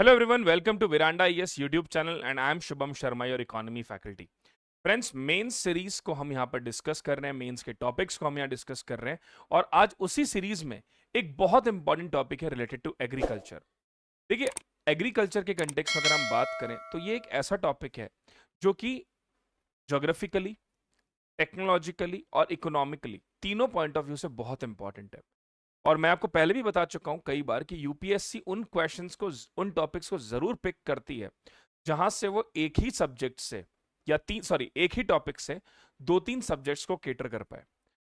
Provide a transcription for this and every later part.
Hello everyone, welcome to Viranda IAS YouTube channel and I am Shubham Sharma, your economy faculty. Friends, mains series को हम यहाँ पर discuss कर रहे हैं, मेंस के टॉपिक्स को हम यहाँ डिस्कस कर रहे हैं और आज उसी सीरीज में एक बहुत इंपॉर्टेंट टॉपिक है रिलेटेड टू एग्रीकल्चर। देखिए, एग्रीकल्चर के कंटेक्स्ट में अगर हम बात करें तो ये एक ऐसा टॉपिक है जो कि ज्योग्राफिकली, टेक्नोलॉजिकली और इकोनॉमिकली तीनों पॉइंट ऑफ व्यू से बहुत इंपॉर्टेंट है। और मैं आपको पहले भी बता चुका हूं कई बार कि यूपीएससी उन क्वेश्चंस को, उन टॉपिक्स को जरूर पिक करती है जहां से वो एक ही सब्जेक्ट से या एक ही टॉपिक से दो तीन सब्जेक्ट्स को केटर कर पाए।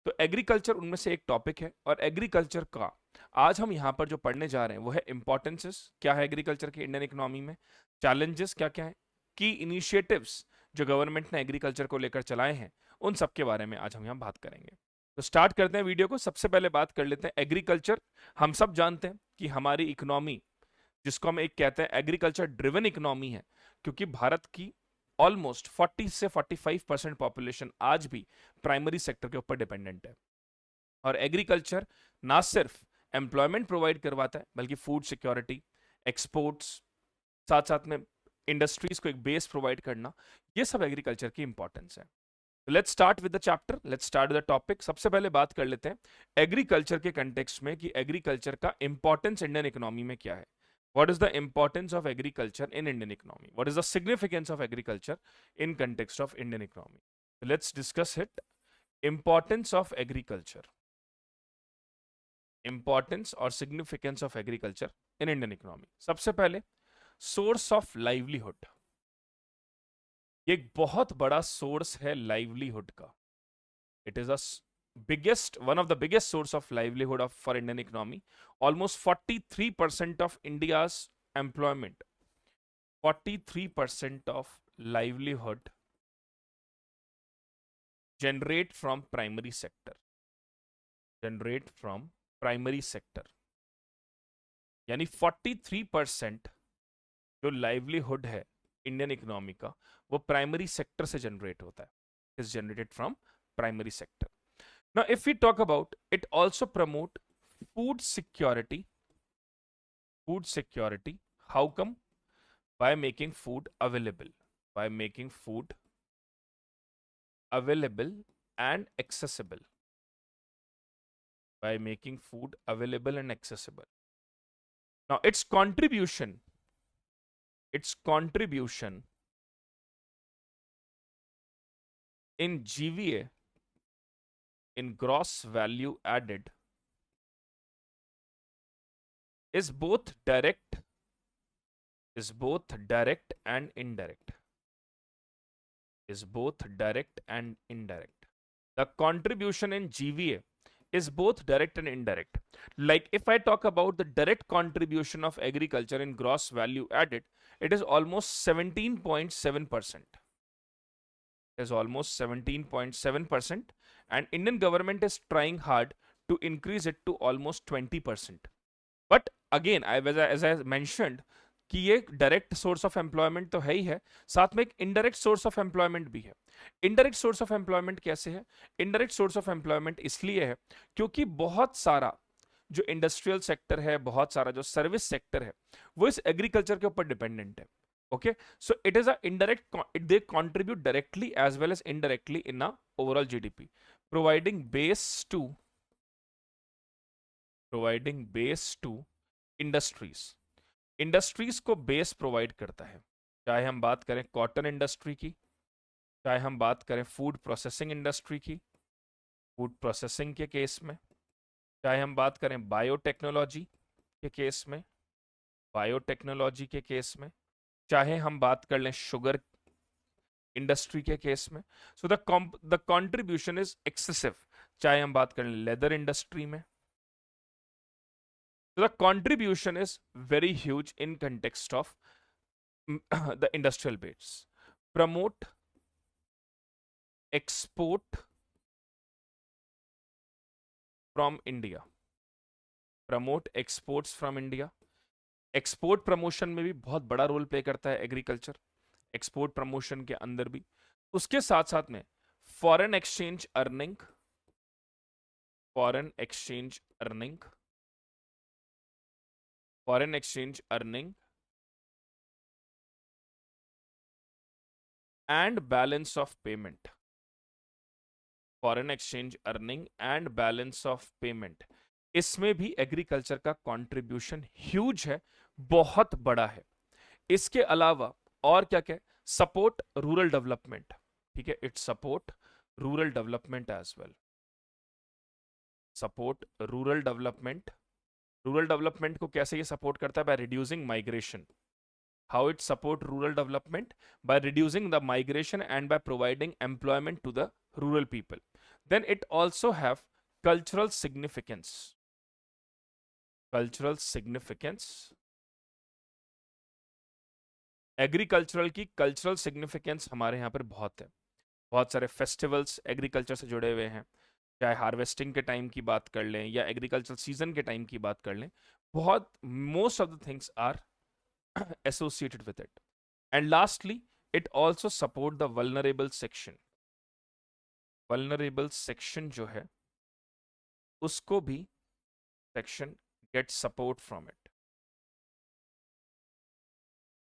तो एग्रीकल्चर उनमें से एक टॉपिक है और एग्रीकल्चर का आज हम यहां पर जो पढ़ने जा रहे हैं वो है इंपॉर्टेंसेस क्या है एग्रीकल्चर की इंडियन इकोनॉमी में, चैलेंजेस क्या क्या है, की इनिशिएटिव्स जो गवर्नमेंट ने एग्रीकल्चर को लेकर चलाए हैं, उन सब के बारे में आज हम यहाँ बात करेंगे। तो स्टार्ट करते हैं वीडियो को। सबसे पहले बात कर लेते हैं एग्रीकल्चर। हम सब जानते हैं कि हमारी इकोनॉमी, जिसको हम एक कहते हैं एग्रीकल्चर ड्रिवन इकोनॉमी है, क्योंकि भारत की ऑलमोस्ट 40 से 45% पॉपुलेशन आज भी प्राइमरी सेक्टर के ऊपर डिपेंडेंट है। और एग्रीकल्चर ना सिर्फ एम्प्लॉयमेंट प्रोवाइड करवाता है बल्कि फूड सिक्योरिटी, एक्सपोर्ट्स, साथ साथ में इंडस्ट्रीज को एक बेस प्रोवाइड करना, ये सब एग्रीकल्चर की इंपॉर्टेंस है। Let's start with the chapter, let's start with the topic. सबसे पहले बात कर लेते हैं एग्रीकल्चर के कंटेक्स्ट में कि एग्रीकल्चर का इंपॉर्टेंस इंडियन इकोनॉमी में क्या है। What is the importance of agriculture in Indian economy? What is the significance of agriculture in context of Indian economy? So let's discuss it. Importance of agriculture. Importance और significance of agriculture in Indian economy. सबसे पहले source of livelihood. ये एक बहुत बड़ा source है livelihood का। It is biggest, one of the biggest source of livelihood of for Indian economy. Almost 43% of India's employment, 43% of livelihood generate from primary sector, generate from primary sector. यानी 43% जो livelihood है Indian economy का वो primary sector से generate होता है, is generated from primary sector. Now, if we talk about it, also promote food security. Food security. How come? By making food available. By making food available and accessible. By making food available and accessible. Now, its contribution in GVA, in gross value added, is both direct and indirect. Is both direct and indirect. The contribution in GVA is both direct and indirect. Like if I talk about the direct contribution of agriculture in gross value added, it is almost 17.7%. Is almost 17.7%, and Indian government is trying hard to increase it to almost 20%. But again, as I mentioned कि ये direct source of employment तो है ही है, साथ में एक indirect source of employment भी है। इनडायरेक्ट सोर्स ऑफ एम्प्लॉयमेंट कैसे है? इनडायरेक्ट सोर्स ऑफ एम्प्लॉयमेंट इसलिए है क्योंकि बहुत सारा जो इंडस्ट्रियल सेक्टर है, बहुत सारा जो सर्विस सेक्टर है, वो इस एग्रीकल्चर के ऊपर डिपेंडेंट है। Okay, so it is a indirect, they contribute directly as well as indirectly in a overall GDP, providing base to industries को बेस प्रोवाइड करता है। चाहे हम बात करें कॉटन इंडस्ट्री की, चाहे हम बात करें फूड प्रोसेसिंग इंडस्ट्री की, फूड प्रोसेसिंग के केस में, चाहे हम बात करें बायोटेक्नोलॉजी के केस में, बायोटेक्नोलॉजी के केस में, चाहे हम बात कर लें शुगर इंडस्ट्री के केस में। So the contribution is excessive. चाहे हम बात करें लेदर इंडस्ट्री में, so the contribution is very huge in context of the industrial base. Promote export from India. Promote exports from India. Export promotion में भी बहुत बड़ा रोल प्ले करता है एग्रीकल्चर, एक्सपोर्ट प्रमोशन के अंदर भी। उसके साथ साथ में foreign exchange earning, foreign exchange earning and balance of payment, foreign exchange earning and balance of payment, इसमें भी एग्रीकल्चर का कंट्रीब्यूशन ह्यूज है, बहुत बड़ा है। इसके अलावा और क्या क्या, सपोर्ट रूरल डेवलपमेंट, ठीक है, it support rural development as well, support rural development. Rural development को कैसे ये सपोर्ट करता है? By reducing migration. How it support rural development? By reducing the migration and by providing employment to the rural people. Then it also have cultural significance, cultural significance. Agricultural की cultural significance हमारे यहाँ पर बहुत है, बहुत सारे festivals agriculture से जुड़े हुए हैं, चाहे हार्वेस्टिंग के टाइम की बात कर लें या एग्रीकल्चर सीजन के टाइम की बात कर लें, बहुत most of the things are associated with it. And lastly it also support the vulnerable section, vulnerable section जो है उसको भी section get support from it.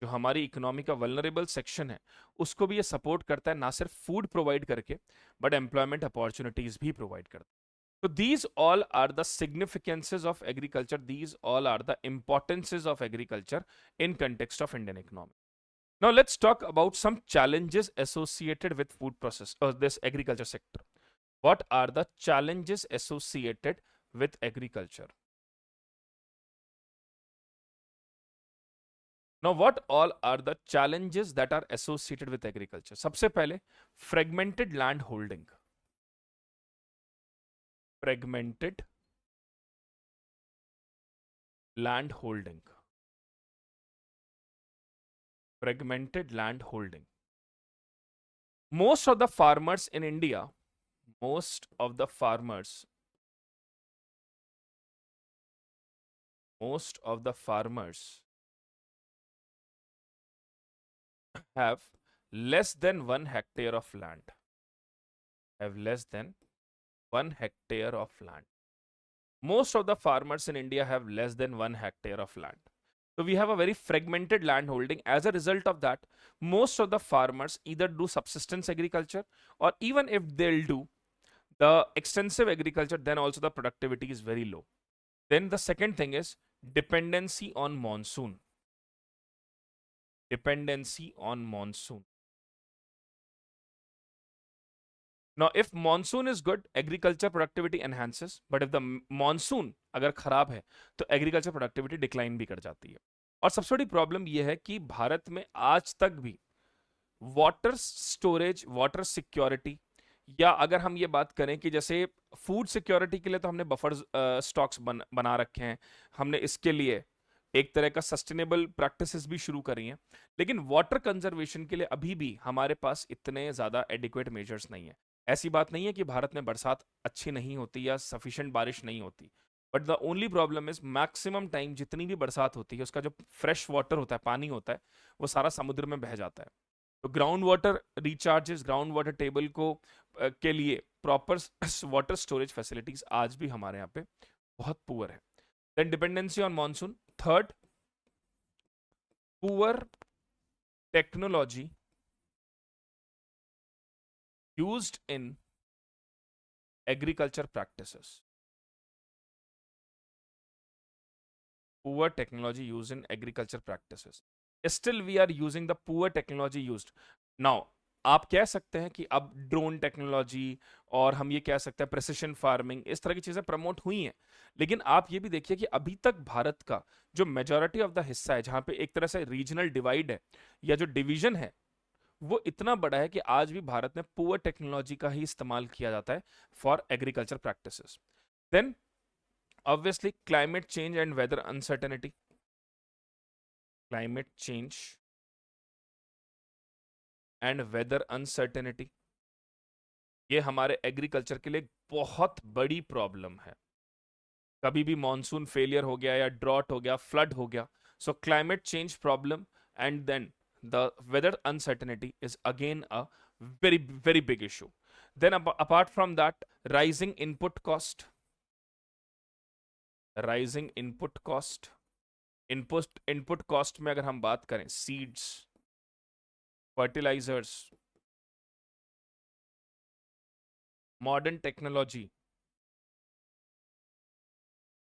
जो हमारी इकोनॉमी का वल्नरेबल सेक्शन है उसको भी ये सपोर्ट करता है, ना सिर्फ फूड प्रोवाइड करके बट एम्प्लॉयमेंट अपॉर्चुनिटीज भी प्रोवाइड करता है। So these all are the significances of agriculture. These all are the importances of agriculture in context of Indian economy. Now let's talk about some challenges associated with food process or this agriculture sector. What are the challenges associated with agriculture? Now what all are the challenges that are associated with agriculture? सबसे पहले fragmented land holding. Fragmented land holding. Fragmented land holding. Most of the farmers in India, most of the farmers, most of the farmers have less than 1 hectare of land, have less than 1 hectare of land. Most of the farmers in India have less than 1 hectare of land. So we have a very fragmented land holding. As a result of that, most of the farmers either do subsistence agriculture, or even if they'll do the extensive agriculture, then also the productivity is very low. Then the second thing is dependency on monsoon. Dependency on monsoon. Now, if monsoon is good, agriculture productivity enhances. But if the monsoon अगर खराब है तो agriculture productivity decline भी कर जाती है। और सबसे बड़ी प्रॉब्लम यह है कि भारत में आज तक भी वाटर स्टोरेज, वाटर सिक्योरिटी, या अगर हम ये बात करें कि जैसे फूड सिक्योरिटी के लिए तो हमने बफर स्टॉक्स बना रखे हैं, हमने इसके लिए एक तरह का सस्टेनेबल प्रैक्टिसेस भी शुरू करी हैं, लेकिन वाटर कंजर्वेशन के लिए अभी भी हमारे पास इतने ज़्यादा एडिक्वेट मेजर्स नहीं है। ऐसी बात नहीं है कि भारत में बरसात अच्छी नहीं होती या सफिशिएंट बारिश नहीं होती, but the only problem is maximum time जितनी भी बरसात होती है उसका जो फ्रेश वाटर होता है, पानी होता है, वो सारा समुद्र में बह जाता है। तो ground water recharges, ground water table को के लिए प्रॉपर वाटर स्टोरेज फैसिलिटीज आज भी हमारे यहाँ पे बहुत पुअर है। Then dependency on monsoon. Third, poor technology used in agriculture practices. Poor technology used in agriculture practices. Still we are using the poor technology used. Now, आप कह सकते हैं कि अब ड्रोन टेक्नोलॉजी और हम ये कह सकते हैं प्रेसिशन फार्मिंग, इस तरह की चीजें प्रमोट हुई हैं, लेकिन आप ये भी देखिए कि अभी तक भारत का जो मेजॉरिटी ऑफ द हिस्सा है जहां पे एक तरह से रीजनल डिवाइड है या जो डिवीजन है वो इतना बड़ा है कि आज भी भारत में पुअर टेक्नोलॉजी का ही इस्तेमाल किया जाता है for agriculture practices. Then obviously climate change and weather uncertainty. Climate change and weather uncertainty, ये हमारे एग्रीकल्चर के लिए बहुत बड़ी प्रॉब्लम है। कभी भी मॉनसून फेलियर हो गया या ड्रॉट हो गया, फ्लड हो गया, so climate change problem and then the weather uncertainty is again a very big issue. Then apart from that, rising input cost, rising input cost, input cost में अगर हम बात करें, seeds, fertilizers, modern technology,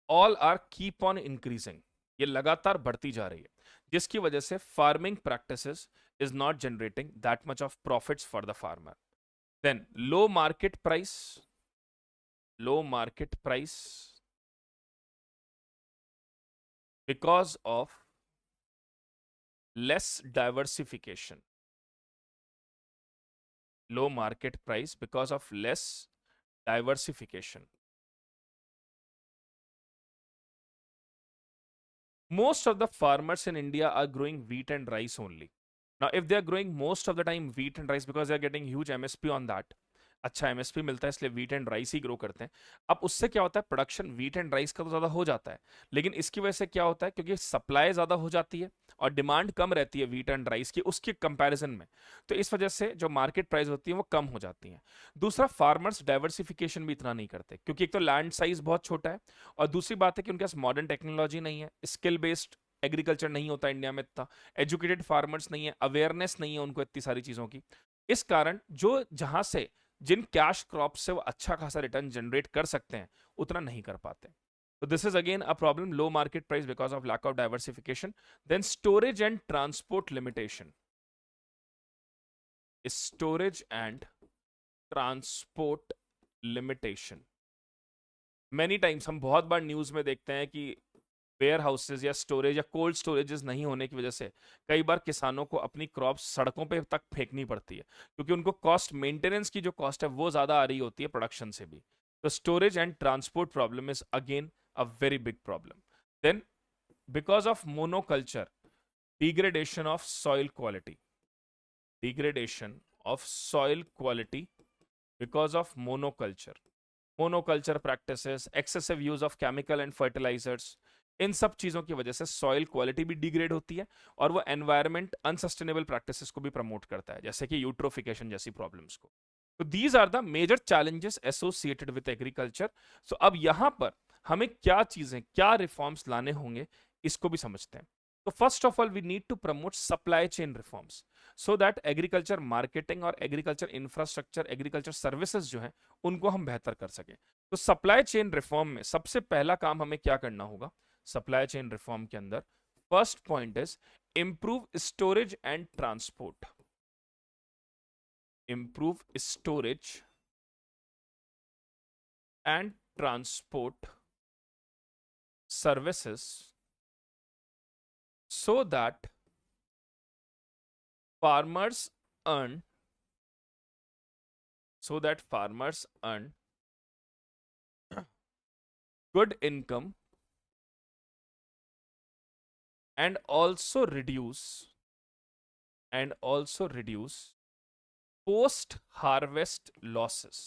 all are keep on increasing, ये लगातार बढ़ती जा रही है, जिसकी वजह से farming practices is not generating that much of profits for the farmer. Then low market price because of less diversification. Low market price because of less diversification. Most of the farmers in India are growing wheat and rice only. Now, if they are growing most of the time wheat and rice because they are getting huge MSP on that, अच्छा MSP मिलता है इसलिए wheat and rice he grow करते हैं. अब उससे क्या होता है, प्रोडक्शन वीट एंड राइस का तो ज्यादा हो जाता है, लेकिन इसकी वजह से क्या होता है, क्योंकि सप्लाई ज्यादा हो जाती है और डिमांड कम रहती है वीट एंड राइस की उसके कंपैरिजन में, तो इस वजह से जो मार्केट प्राइस होती है वो कम हो जाती है. दूसरा, फार्मर्स डाइवर्सिफिकेशन भी इतना नहीं करते, क्योंकि एक तो लैंड साइज बहुत छोटा है, और दूसरी बात है कि उनके पास मॉडर्न टेक्नोलॉजी नहीं है, स्किल बेस्ड एग्रीकल्चर नहीं होता इंडिया में इतना, एजुकेटेड फार्मर्स नहीं है, अवेयरनेस नहीं है उनको इतनी सारी चीजों की. इस कारण जो जहां से जिन कैश क्रॉप से वो अच्छा खासा रिटर्न जनरेट कर सकते हैं उतना नहीं कर पाते. तो this is again a problem, low market price because of lack of diversification. Then storage and transport limitation. Storage and transport limitation. Many times हम बहुत बार न्यूज में देखते हैं कि वेयर हाउसेज या स्टोरेज या कोल्ड स्टोरेजेस नहीं होने की वजह से कई बार किसानों को अपनी क्रॉप सड़कों पे तक फेंकनी पड़ती है, क्योंकि उनको कॉस्ट, मेंटेनेंस की जो कॉस्ट है वो ज्यादा आ रही होती है प्रोडक्शन से भी. तो storage and transport problem is again a very big problem. Then because of monoculture, degradation of soil quality, degradation of soil quality because of monoculture practices, excessive use of chemical and fertilizers, इन सब चीजों की वजह से soil quality भी degrade होती है और वो एनवायरमेंट अनसस्टेनेबल प्रैक्टिसेस को भी प्रमोट करता है, जैसे कि यूट्रोफिकेशन जैसी प्रॉब्लम्स को. तो these are the major challenges associated with agriculture. So अब यहां पर हमें क्या चीजें, क्या रिफॉर्म्स लाने होंगे, इसको भी समझते हैं. तो first of all we need to promote supply chain reforms so that agriculture marketing और एग्रीकल्चर इंफ्रास्ट्रक्चर, एग्रीकल्चर सर्विसेज जो है उनको हम बेहतर कर सकें. तो सप्लाई चेन रिफॉर्म में सबसे पहला काम हमें क्या करना होगा, सप्लाई चेन रिफॉर्म के अंदर first point is improve storage and transport. Improve storage and transport services so that farmers earn good income and also reduce post harvest losses.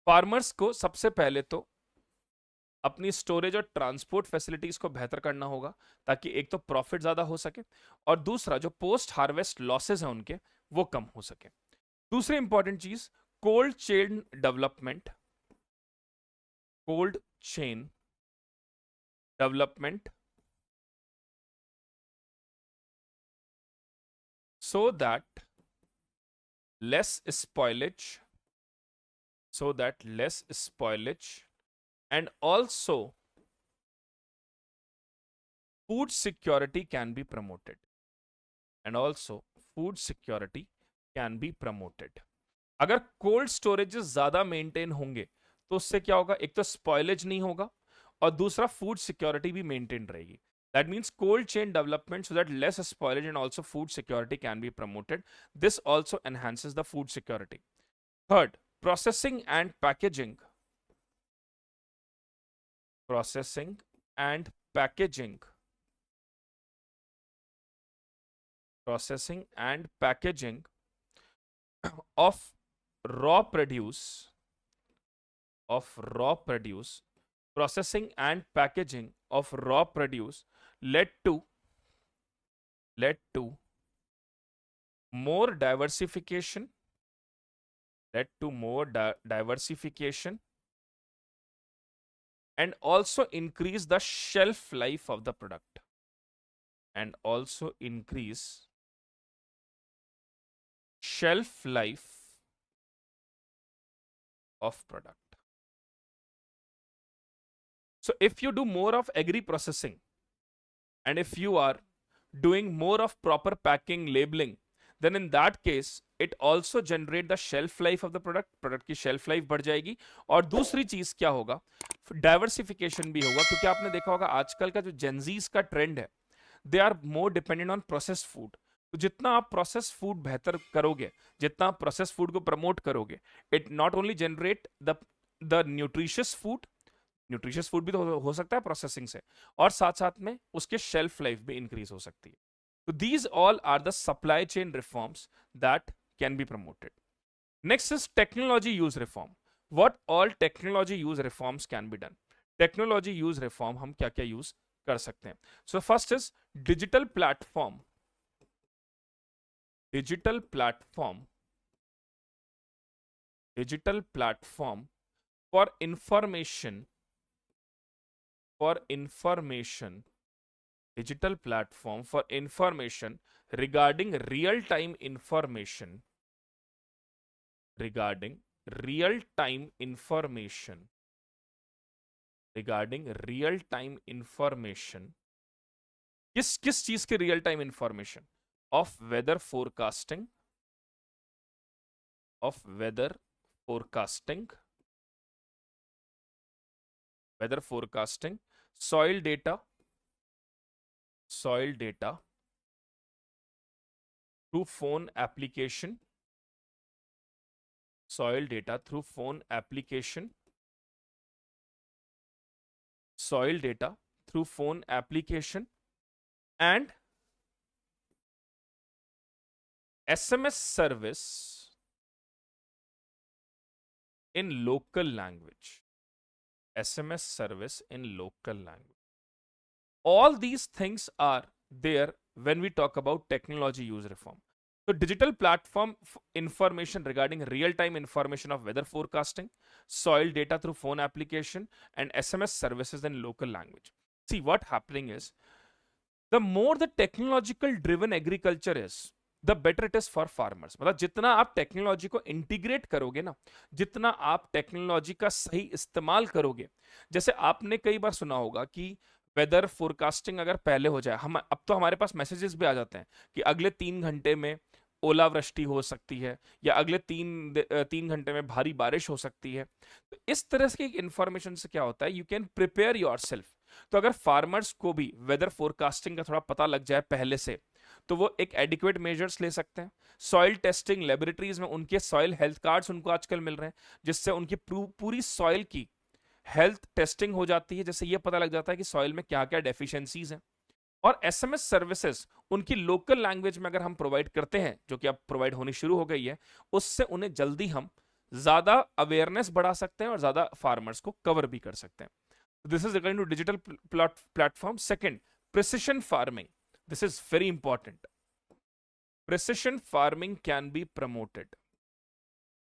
Farmers को सबसे पहले तो अपनी स्टोरेज और ट्रांसपोर्ट फैसिलिटीज को बेहतर करना होगा, ताकि एक तो प्रॉफिट ज्यादा हो सके और दूसरा जो पोस्ट हार्वेस्ट लॉसेस हैं उनके वो कम हो सके. दूसरी इंपॉर्टेंट चीज, cold chain development so that less spoilage and also food security can be promoted. अगर कोल्ड स्टोरेजेस ज्यादा मेंटेन होंगे तो उससे क्या होगा, एक तो स्पॉइलेज नहीं होगा और दूसरा फूड सिक्योरिटी भी मेंटेन रहेगी. That means cold chain development so that less spoilage and also food security can be promoted. This also enhances the food security. Third, processing and packaging. Of raw produce processing and packaging of raw produce led to more diversification and also increase the shelf life of the product shelf life of product. So if you do more of agri processing, and if you are doing more of proper packing, labeling, then in that case it also generate the shelf life of the product की shelf life बढ़ जाएगी. और दूसरी चीज क्या होगा, diversification भी होगा, क्योंकि आपने देखा होगा आजकल का जो जेंजीज का ट्रेंड है, they are more dependent on processed food. तो जितना आप प्रोसेस फूड बेहतर करोगे, जितना आप प्रोसेस फूड को प्रमोट करोगे, it not only generate the nutritious food, nutritious food भी तो हो सकता है प्रोसेसिंग से, और साथ साथ में उसके शेल्फ लाइफ भी इंक्रीज हो सकती है. तो these all are the supply chain reforms that can be promoted. Next is technology use reform. What all technology use reforms can be done. Technology use reform हम क्या क्या यूज कर सकते हैं. So first is digital platform. Digital platform, digital platform for information, for information, digital platform for information regarding real time information, regarding real time information, regarding real time information. किस चीज के real time information? Of weather forecasting, of weather forecasting, weather forecasting, soil data, soil data through phone application, soil data through phone application, soil data through phone application, and SMS service in local language. SMS service in local language. All these things are there when we talk about technology use reform. So digital platform information regarding real-time information of weather forecasting, soil data through phone application, and SMS services in local language. See, what happening is, the more the technological driven agriculture is, the better it is for farmers. मतलब जितना आप technology को integrate करोगे ना, जितना आप technology का सही इस्तेमाल करोगे. जैसे आपने कई बार सुना होगा कि वेदर फोरकास्टिंग अगर पहले हो जाए, हम अब तो हमारे पास मैसेजेस भी आ जाते हैं कि अगले 3 घंटे में ओलावृष्टि हो सकती है, या अगले तीन घंटे में भारी बारिश हो सकती है. तो इस तरह की इंफॉर्मेशन से क्या होता है, you can prepare your self. तो अगर फार्मर्स को भी वेदर फोरकास्टिंग का थोड़ा पता लग जाए पहले से, तो वो एक एडिक्वेट मेजर्स ले सकते हैं. सॉइल टेस्टिंग लेबोरेटरीज में उनके सॉइल हेल्थ कार्ड्स उनको आजकल मिल रहे हैं, जिससे उनकी पूरी सॉइल की हेल्थ टेस्टिंग हो जाती है, जैसे ये पता लग जाता है कि सॉइल में क्या क्या डेफिशिएंसीज हैं. और एसएमएस सर्विसेज उनकी लोकल लैंग्वेज में अगर हम प्रोवाइड करते हैं, जो कि अब प्रोवाइड होनी शुरू हो गई है, उससे उन्हें जल्दी हम ज्यादा अवेयरनेस बढ़ा सकते हैं और ज्यादा फार्मर्स को कवर भी कर सकते हैं. This is regarding to digital platform. Second, precision farming. This is very important. Precision farming can be promoted.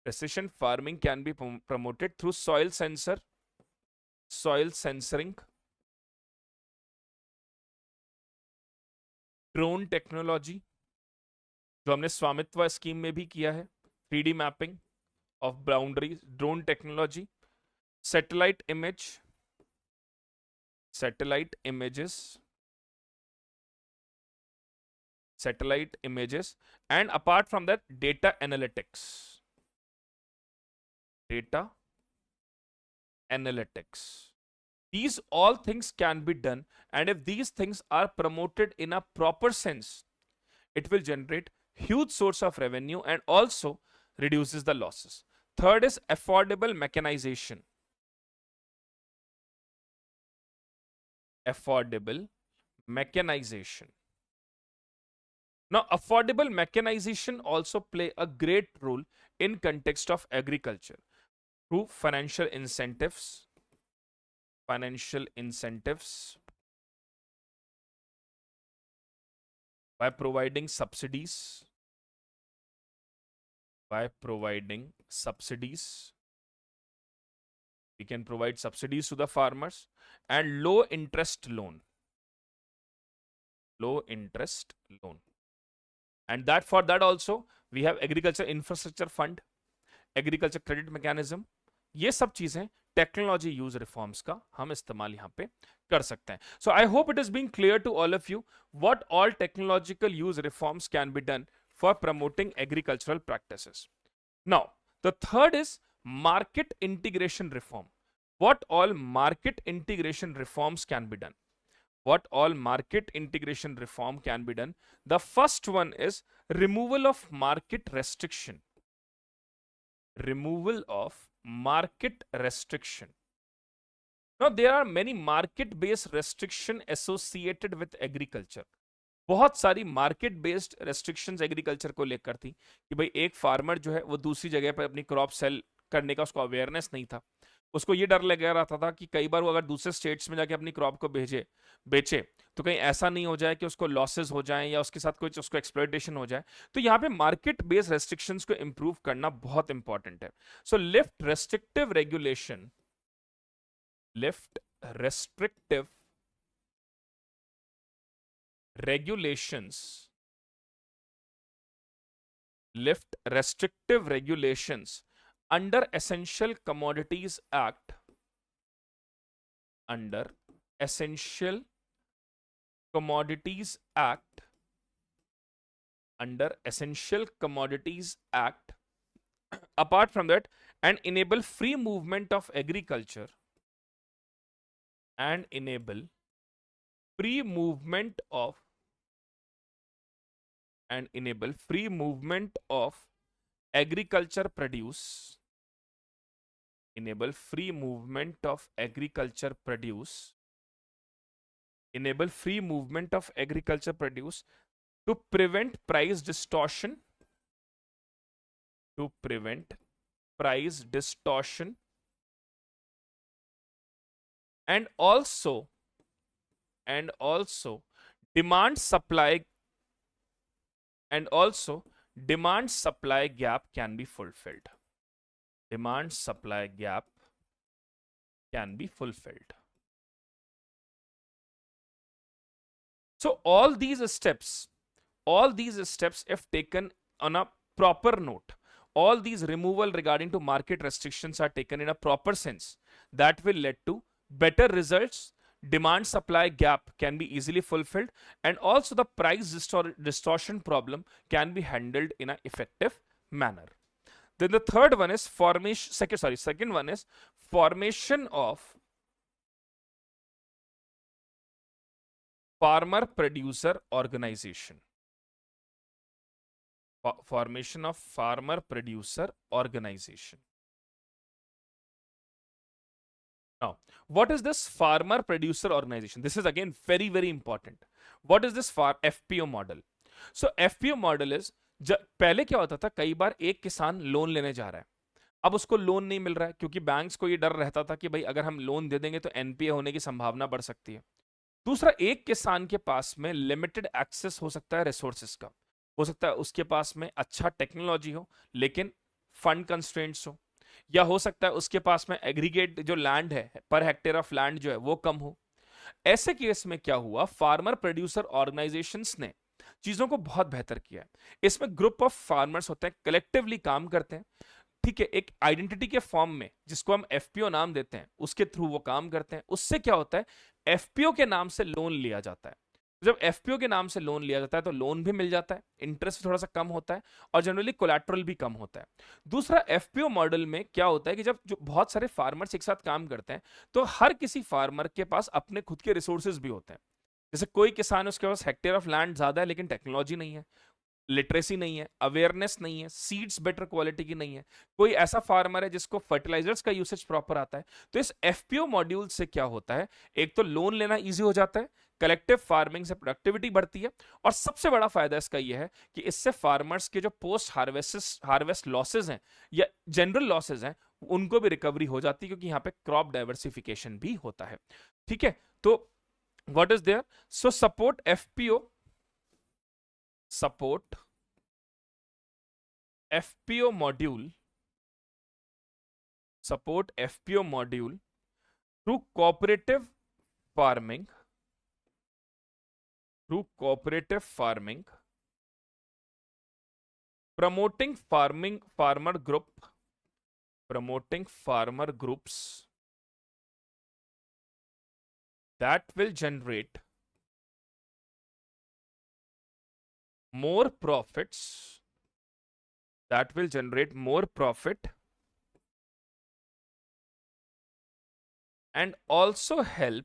Precision farming can be promoted through soil sensor, soil sensoring, drone technology, जो हमने स्वामित्व scheme में भी किया है, 3D mapping of boundaries, drone technology, satellite image, satellite images, satellite images, and apart from that, data analytics. Data analytics. These all things can be done, and if these things are promoted in a proper sense, it will generate huge source of revenue and also reduces the losses. Third is affordable mechanization. Affordable mechanization. Now, affordable mechanization also play a great role in context of agriculture through financial incentives, by providing subsidies, we can provide subsidies to the farmers, and low interest loan. And that for that also we have agriculture infrastructure fund, agriculture credit mechanism, ये सब चीजें technology use reforms का हम इस्तेमाल यहां पे कर सकते हैं. So I hope it is being clear to all of you what all technological use reforms can be done for promoting agricultural practices. Now, the third is market integration reform. What all market integration reforms can be done? What all market integration reform can be done? The first one is removal of market restriction. Removal of market restriction. Now, there are many market-based restriction associated with agriculture. बहुत सारी market based restrictions agriculture को लेकर थी कि भाई एक farmer जो है वो दूसरी जगह पर अपनी क्रॉप सेल करने का उसको अवेयरनेस नहीं था. उसको ये डर लगा रहा था कि कई बार वो अगर दूसरे स्टेट्स में जाके अपनी क्रॉप को बेचे तो कहीं ऐसा नहीं हो जाए कि उसको लॉसेस हो जाएं या उसके साथ कुछ उसको एक्सप्लॉयटेशन हो जाए. तो यहाँ पे मार्केट बेस्ड रेस्ट्रिक्शंस को इंप्रूव करना बहुत इंपॉर्टेंट है. So lift restrictive regulation, lift restrictive regulations, lift restrictive regulations under Essential Commodities Act, under Essential Commodities Act, under Essential Commodities Act. Apart from that, and enable free movement of agriculture, and enable free movement of agriculture produce, enable free movement of agriculture produce, enable free movement of agriculture produce to prevent price distortion, to prevent price distortion, and also demand supply, and also demand supply gap can be fulfilled. Demand supply gap can be fulfilled. So all these steps if taken on a proper note, all these removal regarding to market restrictions are taken in a proper sense, that will lead to better results. Demand supply gap can be easily fulfilled, and also the price distortion problem can be handled in an effective manner. Then the third one is second one is formation of farmer producer organization. Formation of farmer producer organization. Now, what is this farmer producer organization? This is again very, very important. What is this FPO model? So FPO model is, पहले क्या होता था, कई बार एक किसान loan लेने जा रहा है, अब उसको लोन नहीं मिल रहा है क्योंकि बैंक्स को ये डर रहता था कि भाई अगर हम लोन दे देंगे तो एनपीए होने की संभावना बढ़ सकती है. दूसरा, एक किसान के पास में लिमिटेड एक्सेस हो सकता है रिसोर्सेस का, हो सकता है उसके पास में अच्छा टेक्नोलॉजी हो लेकिन फंड कंस्ट्रेंट्स हो, या हो सकता है उसके पास में एग्रीगेट जो लैंड है, पर हेक्टेयर ऑफ लैंड जो है वो कम हो. ऐसे केस में क्या हुआ, फार्मर प्रोड्यूसर ऑर्गेनाइजेशंस ने चीजों को बहुत बेहतर किया है. इसमें ग्रुप ऑफ फार्मर्स होते हैं, कलेक्टिवली काम करते हैं, ठीक है, एक आइडेंटिटी के फॉर्म में जिसको हम एफपीओ नाम देते हैं, उसके थ्रू वो काम करते हैं. उससे क्या होता है, एफपीओ के नाम से लोन लिया जाता है. जब एफपीओ के नाम से लोन लिया जाता है तो लोन भी मिल जाता है, इंटरेस्ट थोड़ा सा कम होता है और जनरली कोलैटरल भी कम होता है. दूसरा, एफपीओ मॉडल में क्या होता है कि जब जो बहुत सारे फार्मर्स एक साथ काम करते हैं तो हर किसी फार्मर के पास अपने खुद के रिसोर्सेज भी होते हैं. जैसे कोई किसान है, उसके पास हेक्टेयर ऑफ लैंड ज्यादा है लेकिन टेक्नोलॉजी नहीं है, लिटरेसी नहीं है, अवेयरनेस नहीं है, सीड्स बेटर क्वालिटी की नहीं है. कोई ऐसा फार्मर है जिसको फर्टिलाइजर्स का यूसेज प्रॉपर आता है. तो इस एफपीओ मॉड्यूल से क्या होता है, एक तो लोन लेना इजी हो जाता है, कलेक्टिव फार्मिंग से प्रोडक्टिविटी बढ़ती है, और सबसे बड़ा फायदा इसका यह है कि इससे फार्मर्स के जो पोस्ट हार्वेस्ट लॉसेज हैं या जनरल लॉसेज हैं उनको भी रिकवरी हो जाती है, क्योंकि यहाँ पे क्रॉप डाइवर्सिफिकेशन भी होता है. ठीक है, तो what is there, so support FPO, support FPO module, support FPO module through cooperative farming, through cooperative farming, promoting farmer groups that will generate more profits, and also help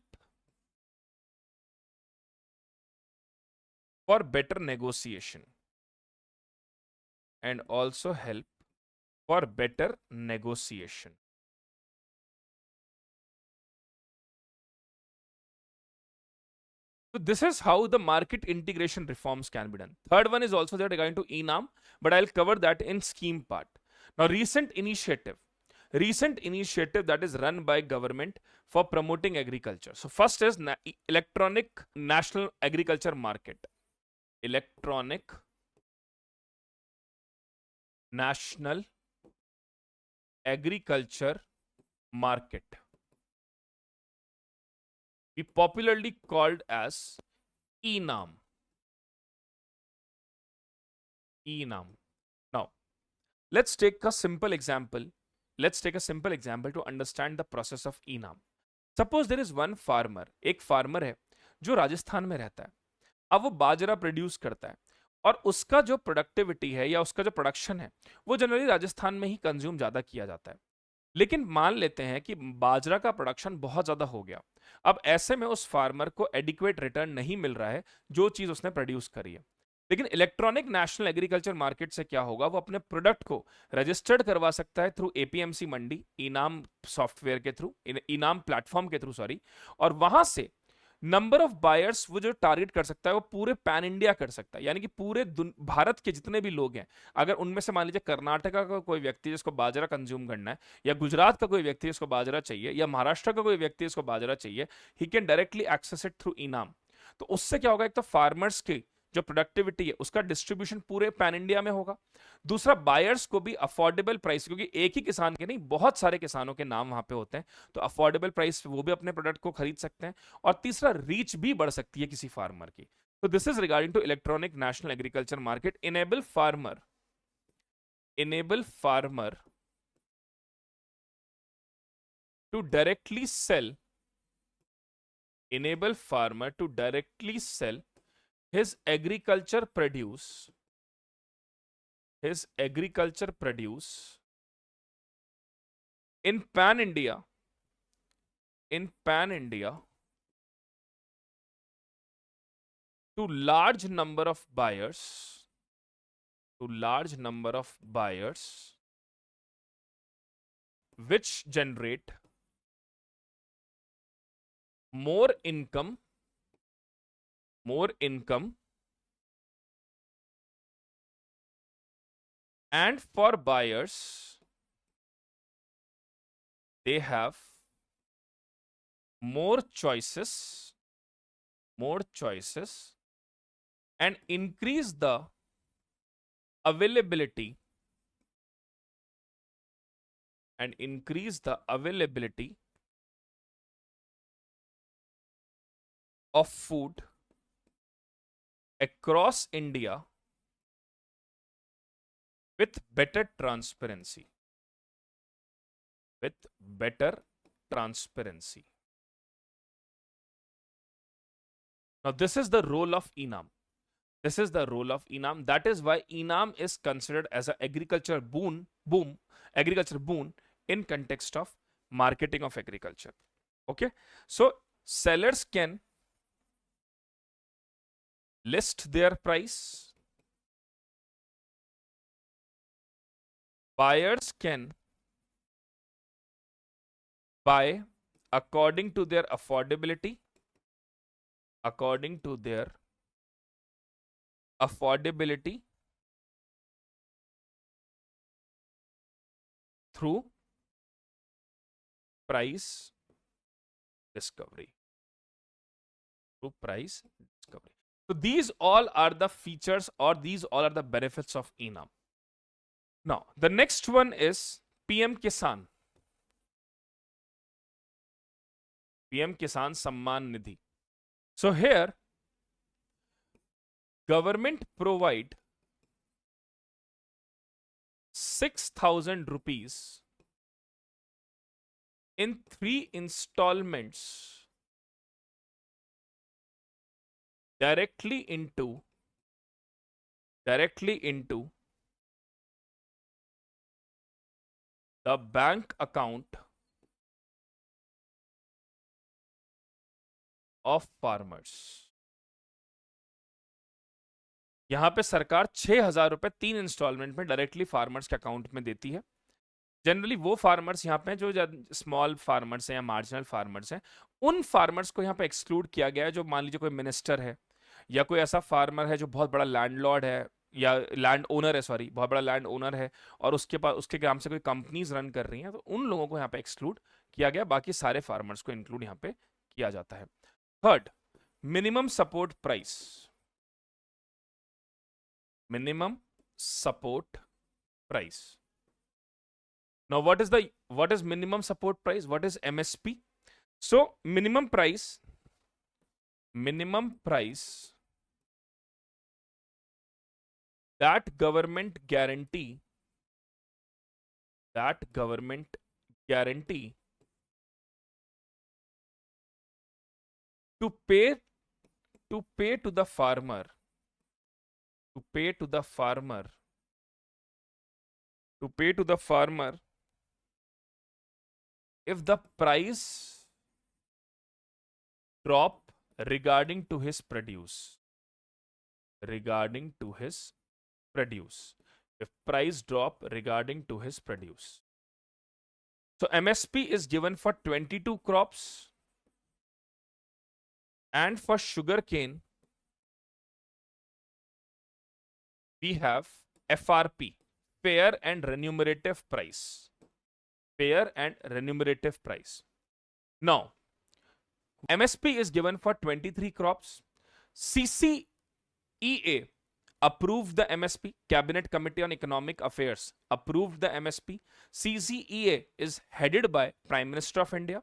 for better negotiation, and also help for better negotiation. So this is how the market integration reforms can be done. Third one is also there regarding to ENAM, but I'll cover that in scheme part. Now, recent initiative that is run by government for promoting agriculture. So first is electronic national agriculture market. Electronic national agriculture market, we popularly called as ENAM. ENAM. Now, let's take a simple example. To understand the process of ENAM. Suppose there is one farmer, एक farmer है जो राजस्थान में रहता है. अब वो बाजरा produce करता है और उसका जो प्रोडक्टिविटी है या उसका जो प्रोडक्शन है वो जनरली राजस्थान में ही कंज्यूम ज्यादा किया जाता है. लेकिन मान लेते हैं कि बाजरा का प्रोडक्शन बहुत ज्यादा हो गया. अब ऐसे में उस फार्मर को एडिक्वेट रिटर्न नहीं मिल रहा है जो चीज उसने प्रोड्यूस करी है. लेकिन इलेक्ट्रॉनिक नेशनल एग्रीकल्चर मार्केट से क्या होगा, वो अपने प्रोडक्ट को रजिस्टर्ड करवा सकता है थ्रू एपीएमसी मंडी, इनाम सॉफ्टवेयर के थ्रू, इनाम प्लेटफॉर्म के थ्रू, सॉरी. और वहां से नंबर ऑफ बायर्स वो जो टारगेट कर सकता है वो पूरे पैन इंडिया कर सकता है. यानी कि पूरे भारत के जितने भी लोग हैं, अगर उनमें से मान लीजिए कर्नाटका का कोई व्यक्ति जिसको बाजरा कंज्यूम करना है, या गुजरात का कोई व्यक्ति जिसको बाजरा चाहिए, या महाराष्ट्र का कोई व्यक्ति जिसको बाजरा चाहिए, he can directly access it through eNAM. तो उससे क्या होगा, एक तो फार्मर्स की जो प्रोडक्टिविटी है उसका डिस्ट्रीब्यूशन पूरे पैन इंडिया में होगा. दूसरा, बायर्स को भी अफोर्डेबल प्राइस, क्योंकि एक ही किसान के नहीं बहुत सारे किसानों के नाम वहां पे होते हैं, तो अफोर्डेबल प्राइस वो भी अपने प्रोडक्ट को खरीद सकते हैं. और तीसरा, रीच भी बढ़ सकती है किसी फार्मर की. तो this is regarding to electronic national agriculture market. Enable farmer to directly sell his agriculture produce in pan India to large number of buyers which generate more income and for buyers they have more choices and increase the availability of food across India with better transparency. Now, this is the role of ENAM. That is why ENAM is considered as an agriculture boon in context of marketing of agriculture. Okay, so sellers can list their price, buyers can buy according to their affordability through price discovery. So these all are the features, or these all are the benefits of ENAM. Now, the next one is PM Kisan Samman Nidhi. So here, government provide 6,000 rupees in 3 installments directly into the bank account of farmers। यहां पे सरकार 6,000 रुपए 3 instalment में directly farmers के account में देती है। Generally वो फार्मर्स यहाँ पे जो स्मॉल फार्मर्स हैं या मार्जिनल फार्मर्स हैं, उन फार्मर्स को यहाँ पे एक्सक्लूड किया गया है। जो मान लीजिए कोई मिनिस्टर है या कोई ऐसा फार्मर है जो बहुत बड़ा लैंडलॉर्ड है या लैंड ओनर है, सॉरी, बहुत बड़ा लैंड ओनर है और उसके पास उसके नाम से कोई कंपनीज रन कर रही हैं, तो उन लोगों को यहाँ पे एक्सक्लूड किया गया। बाकी सारे फार्मर्स को इंक्लूड यहाँ पे किया जाता है। Third, minimum support price. Minimum support price. Now, what is minimum support price? What is MSP? So minimum price that government guarantee to pay to the farmer if the price drop regarding to his produce, if price drop regarding to his produce. So MSP is given for 22 crops, and for sugarcane we have FRP, fair and remunerative price. Now MSP is given for 23 crops. CCEA approved the MSP. Cabinet Committee on Economic Affairs approved the MSP. CCEA is headed by Prime Minister of India.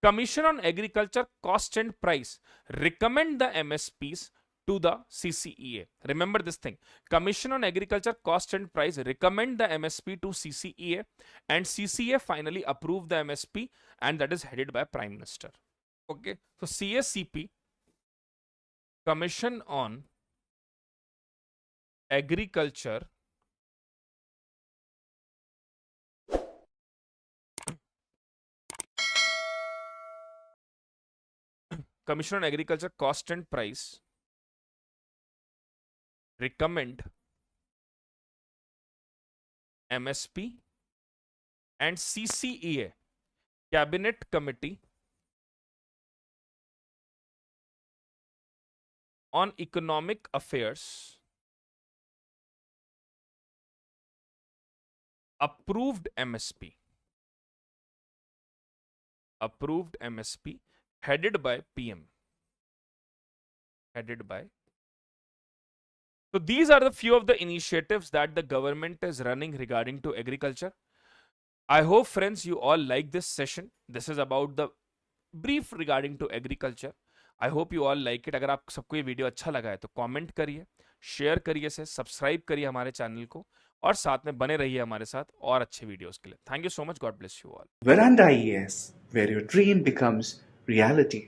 Commission on Agriculture Cost and Price recommend the MSPs to the CCEA. Remember this thing. Commission on Agriculture Cost and Price recommend the MSP to CCEA, and CCEA finally approved the MSP, and that is headed by Prime Minister. Okay, so CACP, Commission on Agriculture Cost and Price recommend MSP, and CCEA, Cabinet Committee on Economic Affairs, approved MSP headed by PM. So these are the few of the initiatives that the government is running regarding to agriculture. I hope, friends, you all like this session. This is about the brief regarding to agriculture. I hope you all like it. अगर आप सबको ये video अच्छा लगा है तो comment करिए, share करिए, से सब्सक्राइब करिए हमारे चैनल को, और साथ में बने रहिए हमारे साथ और अच्छे वीडियोस के लिए। Thank you so much. God bless you all. Veranda IAS, where your dream becomes reality.